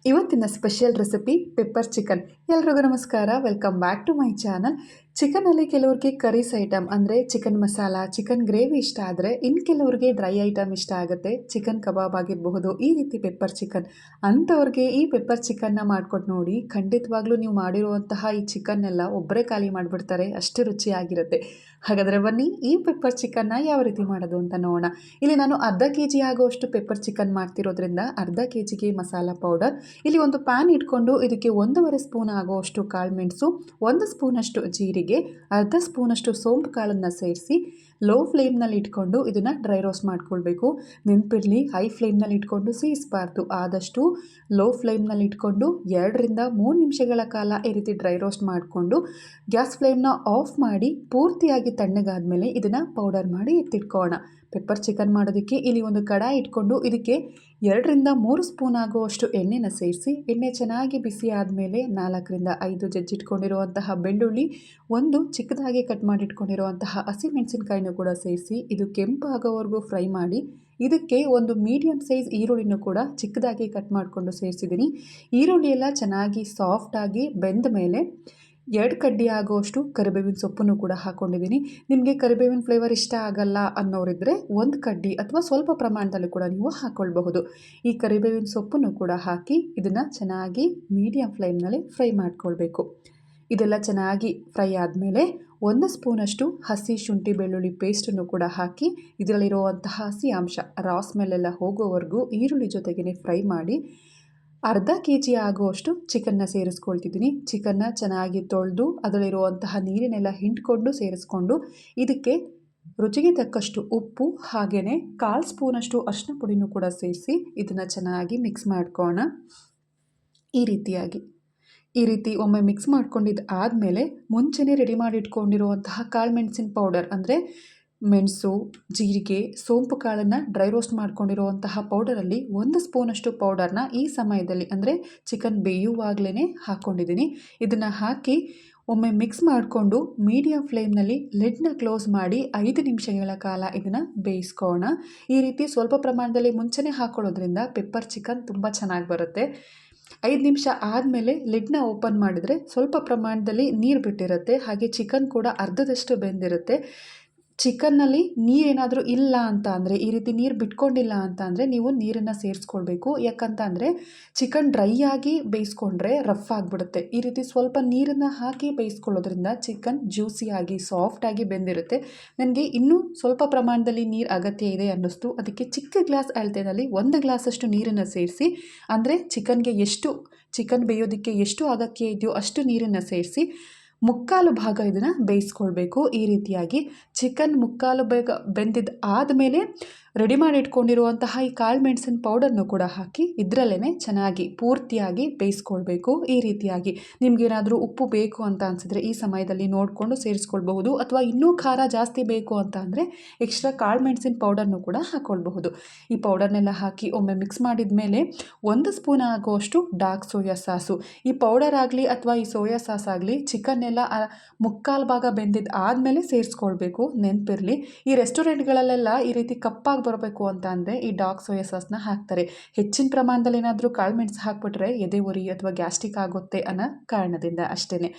ಇವತ್ತಿನ special recipe pepper chicken. ಎಲ್ರಿಗೂ ನಮಸ್ಕಾರ, welcome back to my channel. ಚಿಕನಲ್ಲಿ ಕೆಲವ್ರಿಗೆ ಕರೀಸ್ ಐಟಮ್ ಅಂದರೆ ಚಿಕನ್ ಮಸಾಲ, ಚಿಕನ್ ಗ್ರೇವಿ ಇಷ್ಟ ಆದರೆ ಇನ್ನು ಕೆಲವ್ರಿಗೆ ಡ್ರೈ ಐಟಮ್ ಇಷ್ಟ ಆಗುತ್ತೆ. ಚಿಕನ್ ಕಬಾಬ್ ಆಗಿರಬಹುದು, ಈ ರೀತಿ ಪೆಪ್ಪರ್ ಚಿಕನ್. ಅಂಥವ್ರಿಗೆ ಈ ಪೆಪ್ಪರ್ ಚಿಕನ್ನ ಮಾಡ್ಕೊಟ್ಟು ನೋಡಿ, ಖಂಡಿತವಾಗ್ಲೂ ನೀವು ಮಾಡಿರುವಂತಹ ಈ ಚಿಕನ್ನೆಲ್ಲ ಒಬ್ಬರೇ ಖಾಲಿ ಮಾಡಿಬಿಡ್ತಾರೆ, ಅಷ್ಟು ರುಚಿಯಾಗಿರುತ್ತೆ. ಹಾಗಾದರೆ ಬನ್ನಿ ಈ ಪೆಪ್ಪರ್ ಚಿಕನ್ನ ಯಾವ ರೀತಿ ಮಾಡೋದು ಅಂತ ನೋಡೋಣ. ಇಲ್ಲಿ ನಾನು ಅರ್ಧ kg ಆಗೋಷ್ಟು ಪೆಪ್ಪರ್ ಚಿಕನ್ ಮಾಡ್ತಿರೋದ್ರಿಂದ ಅರ್ಧ kgಗೆ ಮಸಾಲ ಪೌಡರ್. ಇಲ್ಲಿ ಒಂದು ಪ್ಯಾನ್ ಇಟ್ಕೊಂಡು ಇದಕ್ಕೆ 1.5 ಸ್ಪೂನ್ ಆಗುವಷ್ಟು ಕಾಳು ಮೆಣಸು, 1 ಸ್ಪೂನಷ್ಟು ಜೀರಿಗೆ, ಅರ್ಧ ಸ್ಪೂನಷ್ಟು ಸೋಂಪು ಕಾಳನ್ನು ಸೇರಿಸಿ ಲೋ ಫ್ಲೇಮ್ನಲ್ಲಿ ಇಟ್ಕೊಂಡು ಇದನ್ನು ಡ್ರೈ ರೋಸ್ಟ್ ಮಾಡ್ಕೊಳ್ಬೇಕು. ನೆನಪಿರಲಿ, ಹೈ ಫ್ಲೇಮ್ನಲ್ಲಿ ಇಟ್ಕೊಂಡು ಸೀಯಿಸಬಾರ್ದು. ಆದಷ್ಟು ಲೋ ಫ್ಲೇಮ್ನಲ್ಲಿ ಇಟ್ಕೊಂಡು 2ರಿಂದ 3 ನಿಮಿಷಗಳ ಕಾಲ ಈ ರೀತಿ ಡ್ರೈ ರೋಸ್ಟ್ ಮಾಡಿಕೊಂಡು ಗ್ಯಾಸ್ ಫ್ಲೇಮ್ನ ಆಫ್ ಮಾಡಿ ಪೂರ್ತಿಯಾಗಿ ತಣ್ಣಗಾದ್ಮೇಲೆ ಇದನ್ನು ಪೌಡರ್ ಮಾಡಿ ಎತ್ತಿಟ್ಕೊಳ್ಳೋಣ. ಪೆಪ್ಪರ್ ಚಿಕನ್ ಮಾಡೋದಕ್ಕೆ ಇಲ್ಲಿ ಒಂದು ಕಡಾಯಿ ಇಟ್ಕೊಂಡು ಇದಕ್ಕೆ 2ರಿಂದ 3 ಸ್ಪೂನ್ ಆಗುವಷ್ಟು ಎಣ್ಣೆನ ಸೇರಿಸಿ, ಎಣ್ಣೆ ಚೆನ್ನಾಗಿ ಬಿಸಿ ಆದಮೇಲೆ 4ರಿಂದ 5 ಜಜ್ಜಿಟ್ಕೊಂಡಿರುವಂತಹ ಬೆಳ್ಳುಳ್ಳಿ, ಒಂದು ಚಿಕ್ಕದಾಗಿ ಕಟ್ ಮಾಡಿಟ್ಕೊಂಡಿರುವಂತಹ ಹಸಿಮೆಣಸಿನಕಾಯಿನೂ ಕೂಡ ಸೇರಿಸಿ ಇದು ಕೆಂಪು ಆಗೋವರೆಗೂ ಫ್ರೈ ಮಾಡಿ, ಇದಕ್ಕೆ ಒಂದು ಮೀಡಿಯಮ್ ಸೈಜ್ ಈರುಳ್ಳಿನೂ ಕೂಡ ಚಿಕ್ಕದಾಗಿ ಕಟ್ ಮಾಡಿಕೊಂಡು ಸೇರಿಸಿದ್ದೀನಿ. ಈರುಳ್ಳಿ ಎಲ್ಲ ಚೆನ್ನಾಗಿ ಸಾಫ್ಟಾಗಿ ಬೆಂದ ಮೇಲೆ 2 ಕಡ್ಡಿ ಆಗುವಷ್ಟು ಕರಿಬೇವಿನ ಸೊಪ್ಪನ್ನು ಕೂಡ ಹಾಕ್ಕೊಂಡಿದ್ದೀನಿ. ನಿಮಗೆ ಕರಿಬೇವಿನ ಫ್ಲೇವರ್ ಇಷ್ಟ ಆಗಲ್ಲ ಅನ್ನೋರಿದ್ದರೆ 1 ಕಡ್ಡಿ ಅಥವಾ ಸ್ವಲ್ಪ ಪ್ರಮಾಣದಲ್ಲಿ ಕೂಡ ನೀವು ಹಾಕ್ಕೊಳ್ಬಹುದು. ಈ ಕರಿಬೇವಿನ ಸೊಪ್ಪನ್ನು ಕೂಡ ಹಾಕಿ ಇದನ್ನು ಚೆನ್ನಾಗಿ ಮೀಡಿಯಮ್ ಫ್ಲೇಮ್ನಲ್ಲಿ ಫ್ರೈ ಮಾಡ್ಕೊಳ್ಬೇಕು. ಇದೆಲ್ಲ ಚೆನ್ನಾಗಿ ಫ್ರೈ ಆದಮೇಲೆ 1 ಸ್ಪೂನಷ್ಟು ಹಸಿ ಶುಂಠಿ ಬೆಳ್ಳುಳ್ಳಿ ಪೇಸ್ಟನ್ನು ಕೂಡ ಹಾಕಿ ಇದರಲ್ಲಿರುವಂತಹ ಹಸಿ ಅಂಶ ರಾ ಸ್ಮೆಲ್ಲೆಲ್ಲ ಹೋಗೋವರೆಗೂ ಈರುಳ್ಳಿ ಜೊತೆಗೇ ಫ್ರೈ ಮಾಡಿ ಅರ್ಧ kg ಆಗುವಷ್ಟು ಚಿಕನ್ನ ಸೇರಿಸ್ಕೊಳ್ತಿದ್ದೀನಿ. ಚಿಕನ್ನ ಚೆನ್ನಾಗಿ ತೊಳೆದು ಅದರಲ್ಲಿರುವಂತಹ ನೀರನ್ನೆಲ್ಲ ಹಿಂಡ್ಕೊಂಡು ಸೇರಿಸ್ಕೊಂಡು ಇದಕ್ಕೆ ರುಚಿಗೆ ತಕ್ಕಷ್ಟು ಉಪ್ಪು ಹಾಗೆಯೇ 1/4 ಸ್ಪೂನಷ್ಟು ಅರಿಶಿನ ಪುಡಿನೂ ಕೂಡ ಸೇರಿಸಿ ಇದನ್ನು ಚೆನ್ನಾಗಿ ಮಿಕ್ಸ್ ಮಾಡ್ಕೊಳ್ಳೋಣ. ಈ ರೀತಿ ಒಮ್ಮೆ ಮಿಕ್ಸ್ ಮಾಡ್ಕೊಂಡಿದ್ದು ಆದಮೇಲೆ ಮುಂಚೆನೇ ರೆಡಿ ಮಾಡಿ ಇಟ್ಕೊಂಡಿರುವಂತಹ ಕಾಳು ಮೆಣಸಿನ ಪೌಡರ್ ಅಂದರೆ ಮೆಣಸು, ಜೀರಿಗೆ, ಸೋಂಪು ಕಾಳನ್ನು ಡ್ರೈ ರೋಸ್ಟ್ ಮಾಡ್ಕೊಂಡಿರುವಂತಹ ಪೌಡರಲ್ಲಿ 1 ಸ್ಪೂನಷ್ಟು ಪೌಡರ್ನ ಈ ಸಮಯದಲ್ಲಿ ಅಂದರೆ ಚಿಕನ್ ಬೇಯುವಾಗಲೇ ಹಾಕ್ಕೊಂಡಿದ್ದೀನಿ. ಇದನ್ನು ಹಾಕಿ ಒಮ್ಮೆ ಮಿಕ್ಸ್ ಮಾಡಿಕೊಂಡು ಮೀಡಿಯಮ್ ಫ್ಲೇಮ್ನಲ್ಲಿ ಲಿಡ್ನ ಕ್ಲೋಸ್ ಮಾಡಿ 5 ನಿಮಿಷಗಳ ಕಾಲ ಇದನ್ನು ಬೇಯಿಸ್ಕೊಳ್ಳೋಣ. ಈ ರೀತಿ ಸ್ವಲ್ಪ ಪ್ರಮಾಣದಲ್ಲಿ ಮುಂಚೆನೇ ಹಾಕ್ಕೊಳ್ಳೋದ್ರಿಂದ ಪೆಪ್ಪರ್ ಚಿಕನ್ ತುಂಬ ಚೆನ್ನಾಗಿ ಬರುತ್ತೆ. 5 ನಿಮಿಷ ಆದಮೇಲೆ ಲಿಡ್ನ ಓಪನ್ ಮಾಡಿದರೆ ಸ್ವಲ್ಪ ಪ್ರಮಾಣದಲ್ಲಿ ನೀರು ಬಿಟ್ಟಿರುತ್ತೆ, ಹಾಗೆ ಚಿಕನ್ ಕೂಡ ಅರ್ಧದಷ್ಟು ಬೆಂದಿರುತ್ತೆ. ಚಿಕನ್ನಲ್ಲಿ ನೀರೇನಾದರೂ ಇಲ್ಲ ಅಂತ ಅಂದರೆ, ಈ ರೀತಿ ನೀರು ಬಿಟ್ಕೊಂಡಿಲ್ಲ ಅಂತ ಅಂದರೆ ನೀವು ನೀರನ್ನು ಸೇರಿಸ್ಕೊಳ್ಬೇಕು. ಯಾಕಂತ ಅಂದರೆ ಚಿಕನ್ ಡ್ರೈ ಆಗಿ ಬೇಯಿಸ್ಕೊಂಡ್ರೆ ರಫ್ ಆಗಿಬಿಡುತ್ತೆ. ಈ ರೀತಿ ಸ್ವಲ್ಪ ನೀರನ್ನು ಹಾಕಿ ಬೇಯಿಸ್ಕೊಳ್ಳೋದ್ರಿಂದ ಚಿಕನ್ ಜ್ಯೂಸಿಯಾಗಿ ಸಾಫ್ಟಾಗಿ ಬೆಂದಿರುತ್ತೆ. ನನಗೆ ಇನ್ನೂ ಸ್ವಲ್ಪ ಪ್ರಮಾಣದಲ್ಲಿ ನೀರು ಅಗತ್ಯ ಇದೆ ಅನ್ನಿಸ್ತು, ಅದಕ್ಕೆ ಚಿಕ್ಕ ಗ್ಲಾಸ್ ಅಳತೆಯಲ್ಲಿ 1 ಗ್ಲಾಸಷ್ಟು ನೀರನ್ನು ಸೇರಿಸಿ, ಅಂದರೆ ಚಿಕನ್ ಬೇಯೋದಕ್ಕೆ ಎಷ್ಟು ಅಗತ್ಯ ಇದೆಯೋ ಅಷ್ಟು ನೀರನ್ನು ಸೇರಿಸಿ 3/4 ಭಾಗ ಇದನ್ನು ಬೇಯಿಸ್ಕೊಳ್ಬೇಕು. ಈ ರೀತಿಯಾಗಿ ಚಿಕನ್ 3/4 ಭಾಗ ಬೆಂದಿದ್ದು ಆದಮೇಲೆ ರೆಡಿ ಮಾಡಿ ಇಟ್ಕೊಂಡಿರುವಂತಹ ಈ ಕಾಳು ಮೆಣಸಿನ ಪೌಡರ್ನು ಕೂಡ ಹಾಕಿ ಇದರಲ್ಲೇ ಚೆನ್ನಾಗಿ ಪೂರ್ತಿಯಾಗಿ ಬೇಯಿಸ್ಕೊಳ್ಬೇಕು. ಈ ರೀತಿಯಾಗಿ ನಿಮಗೇನಾದರೂ ಉಪ್ಪು ಬೇಕು ಅಂತ ಅನಿಸಿದ್ರೆ ಈ ಸಮಯದಲ್ಲಿ ನೋಡಿಕೊಂಡು ಸೇರಿಸ್ಕೊಳ್ಬಹುದು, ಅಥವಾ ಇನ್ನೂ ಖಾರ ಜಾಸ್ತಿ ಬೇಕು ಅಂತ ಅಂದರೆ ಎಕ್ಸ್ಟ್ರಾ ಕಾಳು ಮೆಣಸಿನ ಪೌಡರ್ನು ಕೂಡ ಹಾಕ್ಕೊಳ್ಬಹುದು. ಈ ಪೌಡರ್ನೆಲ್ಲ ಹಾಕಿ ಒಮ್ಮೆ ಮಿಕ್ಸ್ ಮಾಡಿದ ಮೇಲೆ 1 ಸ್ಪೂನ್ ಆಗುವಷ್ಟು ಡಾರ್ಕ್ ಸೋಯಾ ಸಾಸು. ಈ ಪೌಡರ್ ಆಗಲಿ ಅಥವಾ ಈ ಸೋಯಾ ಸಾಸ್ ಆಗಲಿ ಚಿಕನ್ನೆಲ್ಲ 3/4 ಭಾಗ ಬೆಂದಿದ್ದು ಆದಮೇಲೆ ಸೇರಿಸ್ಕೊಳ್ಬೇಕು. ನೆನಪಿರಲಿ, ಈ ರೆಸ್ಟೋರೆಂಟ್ಗಳಲ್ಲೆಲ್ಲ ಈ ರೀತಿ ಕಪ್ಪಾಗಿ ಬರಬೇಕು ಅಂತ ಅಂದರೆ ಈ ಡಾರ್ಕ್ ಸೋಯಾ ಸಾಸ್ನ ಹಾಕ್ತಾರೆ. ಹೆಚ್ಚಿನ ಪ್ರಮಾಣದಲ್ಲಿ ಏನಾದರೂ ಕಾಳು ಮೆಣಸು ಹಾಕ್ಬಿಟ್ರೆ ಎದೆ ಉರಿ ಅಥವಾ ಗ್ಯಾಸ್ಟ್ರಿಕ್ ಆಗುತ್ತೆ ಅನ್ನೋ ಕಾರಣದಿಂದ ಅಷ್ಟೇ.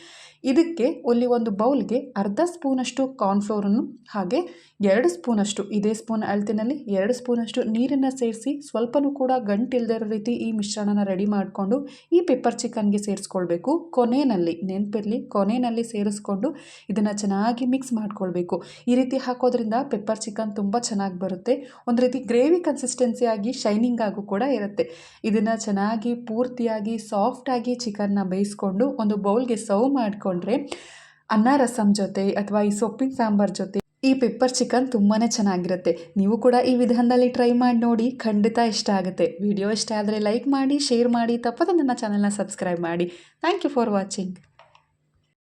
ಇದಕ್ಕೆ ಇಲ್ಲಿ ಒಂದು ಬೌಲ್ಗೆ ಅರ್ಧ ಸ್ಪೂನಷ್ಟು ಕಾರ್ನ್ಫ್ಲೋರನ್ನು ಹಾಗೆ 2 ಸ್ಪೂನಷ್ಟು, ಇದೇ ಸ್ಪೂನ್ ಅಳತೆನಲ್ಲಿ 2 ಸ್ಪೂನಷ್ಟು ನೀರನ್ನು ಸೇರಿಸಿ ಸ್ವಲ್ಪನೂ ಕೂಡ ಗಂಟಿಲ್ದಿರೋ ರೀತಿ ಈ ಮಿಶ್ರಣನ ರೆಡಿ ಮಾಡಿಕೊಂಡು ಈ ಪೆಪ್ಪರ್ ಚಿಕನ್ಗೆ ಸೇರಿಸ್ಕೊಳ್ಬೇಕು. ಕೊನೆಯಲ್ಲಿ ನೆನಪಿರಲಿ, ಕೊನೆಯಲ್ಲಿ ಸೇರಿಸ್ಕೊಂಡು ಇದನ್ನು ಚೆನ್ನಾಗಿ ಮಿಕ್ಸ್ ಮಾಡ್ಕೊಳ್ಬೇಕು. ಈ ರೀತಿ ಹಾಕೋದ್ರಿಂದ ಪೆಪ್ಪರ್ ಚಿಕನ್ ತುಂಬ ಚೆನ್ನಾಗಿ ಬರುತ್ತೆ. ಒಂದು ರೀತಿ ಗ್ರೇವಿ ಕನ್ಸಿಸ್ಟೆನ್ಸಿ ಆಗಿ ಶೈನಿಂಗ್ ಆಗು ಕೂಡ ಇರುತ್ತೆ. ಇದನ್ನು ಚೆನ್ನಾಗಿ ಪೂರ್ತಿಯಾಗಿ ಸಾಫ್ಟಾಗಿ ಚಿಕನ್ನ ಬೇಯಿಸ್ಕೊಂಡು ಒಂದು ಬೌಲ್ಗೆ ಸರ್ವ್ ಮಾಡಿಕೊಂಡ್ರೆ ಅನ್ನ ರಸಂ ಜೊತೆ ಅಥವಾ ಈ ಸೊಪ್ಪಿನ ಸಾಂಬಾರ್ ಜೊತೆ ಈ ಪೆಪ್ಪರ್ ಚಿಕನ್ ತುಂಬಾ ಚೆನ್ನಾಗಿರುತ್ತೆ. ನೀವು ಕೂಡ ಈ ವಿಧಾನದಲ್ಲಿ ಟ್ರೈ ಮಾಡಿ ನೋಡಿ, ಖಂಡಿತ ಇಷ್ಟ ಆಗುತ್ತೆ. ವಿಡಿಯೋ ಇಷ್ಟ ಆದರೆ ಲೈಕ್ ಮಾಡಿ, ಶೇರ್ ಮಾಡಿ, ತಪ್ಪದೆ ನನ್ನ ಚಾನಲ್ನ ಸಬ್ಸ್ಕ್ರೈಬ್ ಮಾಡಿ. Thank you for watching.